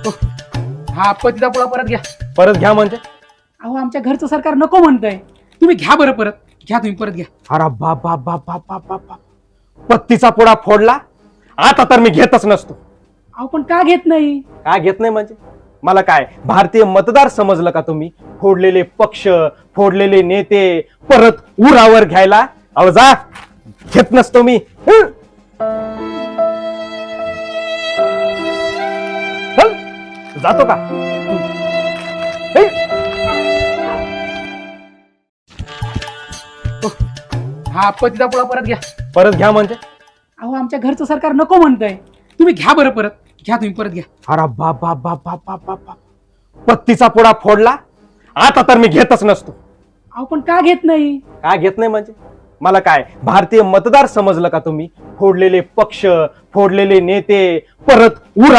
हा पतीचा पुढा परत घ्या. परत घ्या म्हणजे? अहो आमच्या घरचं सरकार नको म्हणतंय, तुम्ही घ्या बरं परत. घ्या तुम्ही परत घ्या. अरे बाप बाप बाप बाप बाप बाप, पत्तीचा पुडा फोडला, आता तर मी घेतच नसतो. अहो पण का घेत नाही? काय घेत नाही म्हणजे? मला काय भारतीय मतदार समजलं का तुम्ही? फोडलेले पक्ष, फोडलेले नेते परत उरावर घ्यायला? अहो जा, घेत नसतो मी. चल, जातो का? हा पतीचा पुढा परत घ्या. परत घ्या म्हणजे? अहो आमच्या घरचं सरकार नको म्हणतंय, तुम्ही घ्या बरं परत. घ्या तुम्ही परत घ्या. अरे बाप बाप बाप बाप बाप बाप, पत्तीचा पुडा फोडला, आता तर मी घेतच नसतो. अहो पण का घेत नाही? काय घेत नाही म्हणजे? मला काय भारतीय मतदार समजलं का तुम्ही? फोडलेले पक्ष, फोडलेले नेते परत उरा